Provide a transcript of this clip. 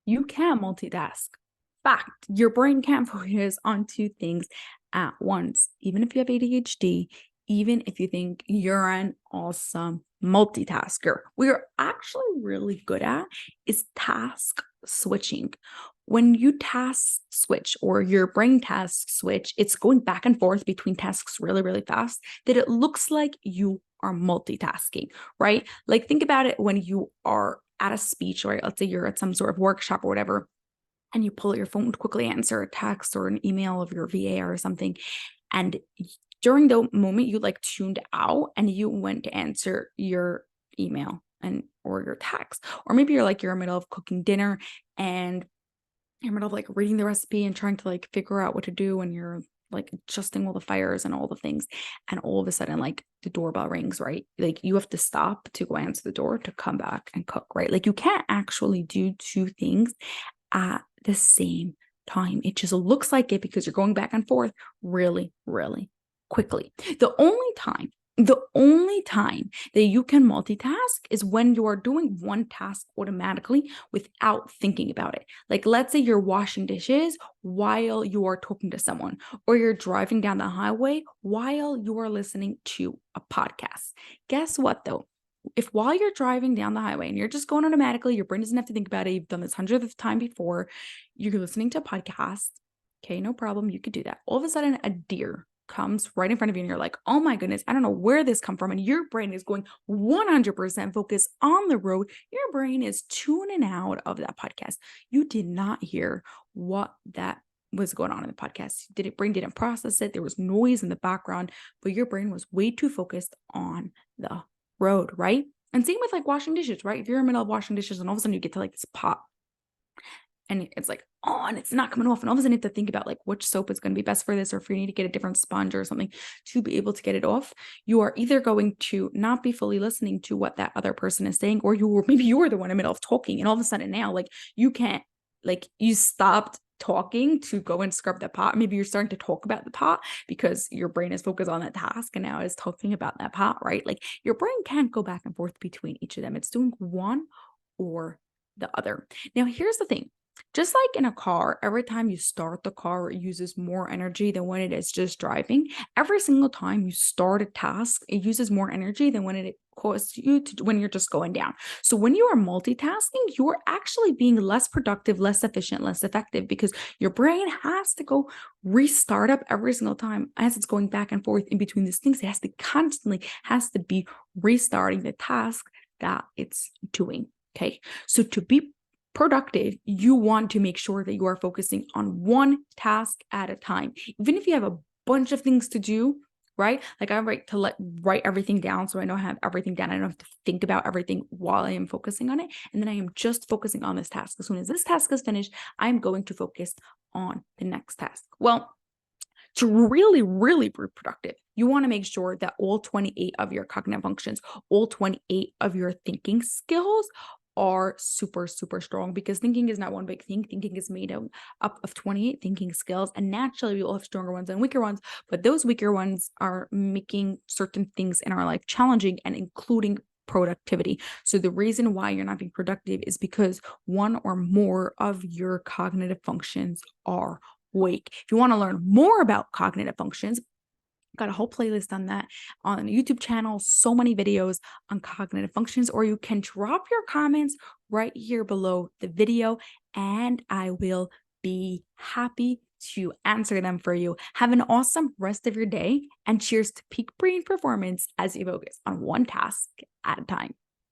You can multitask. Fact, your brain can't focus on two things at once. Even if you have ADHD, even if you think you're an awesome multitasker, we're actually really good at is task switching. When you task switch or your brain task switch, it's going back and forth between tasks really, really fast that it looks like you are multitasking, right? Like think about it when you are at a speech, right? Let's say you're at some sort of workshop or whatever, and you pull out your phone to quickly answer a text or an email of your VA or something. And during the moment you like tuned out and you went to answer your email and or your text, or maybe you're in the middle of cooking dinner and you're in the middle of like reading the recipe and trying to like figure out what to do, and you're like adjusting all the fires and all the things, and all of a sudden like the doorbell rings, right? Like you have to stop to go answer the door to come back and cook, right? Like you can't actually do two things at the same time. It just looks like it because you're going back and forth really, really quickly. The only time that you can multitask is when you are doing one task automatically without thinking about it. Like, let's say you're washing dishes while you are talking to someone, or you're driving down the highway while you are listening to a podcast. Guess what, though? If while you're driving down the highway and you're just going automatically, your brain doesn't have to think about it. You've done this hundreds of times before. You're listening to a podcast. Okay, no problem. You could do that. All of a sudden, a deer comes right in front of you and you're like, oh my goodness, I don't know where this come from. And your brain is going 100% focused on the road. Your brain is tuning out of that podcast. You did not hear what that was going on in the podcast. Brain didn't process it. There was noise in the background, but your brain was way too focused on the road, right? And same with like washing dishes, right? If you're in the middle of washing dishes and all of a sudden you get to like this pot and it's like on, it's not coming off. And all of a sudden you have to think about like which soap is going to be best for this, or if you need to get a different sponge or something to be able to get it off. You are either going to not be fully listening to what that other person is saying, or maybe you were the one in the middle of talking. And all of a sudden now, like you can't, like you stopped talking to go and scrub the pot. Maybe you're starting to talk about the pot because your brain is focused on that task and now is talking about that pot, right? Like your brain can't go back and forth between each of them. It's doing one or the other. Now, here's the thing. Just like in a car, every time you start the car, it uses more energy than when it is just driving. Every single time you start a task, it uses more energy than when it costs you to when you're just going down. So when you are multitasking, you're actually being less productive, less efficient, less effective, because your brain has to go restart up every single time as it's going back and forth in between these things. It has to constantly be restarting the task that it's doing. Okay. So to be productive, you want to make sure that you are focusing on one task at a time. Even if you have a bunch of things to do, right? Like I write everything down so I know I have everything down. I don't have to think about everything while I am focusing on it. And then I am just focusing on this task. As soon as this task is finished, I'm going to focus on the next task. Well, to really, really be productive, you want to make sure that all 28 of your cognitive functions, all 28 of your thinking skills are super, super strong, because thinking is not one big thing. Thinking is made up of 28 thinking skills. And naturally, we all have stronger ones and weaker ones, but those weaker ones are making certain things in our life challenging, and including productivity. So the reason why you're not being productive is because one or more of your cognitive functions are weak. If you want to learn more about cognitive functions, got a whole playlist on that on the YouTube channel, so many videos on cognitive functions, or you can drop your comments right here below the video and I will be happy to answer them for you. Have an awesome rest of your day, and cheers to peak brain performance as you focus on one task at a time.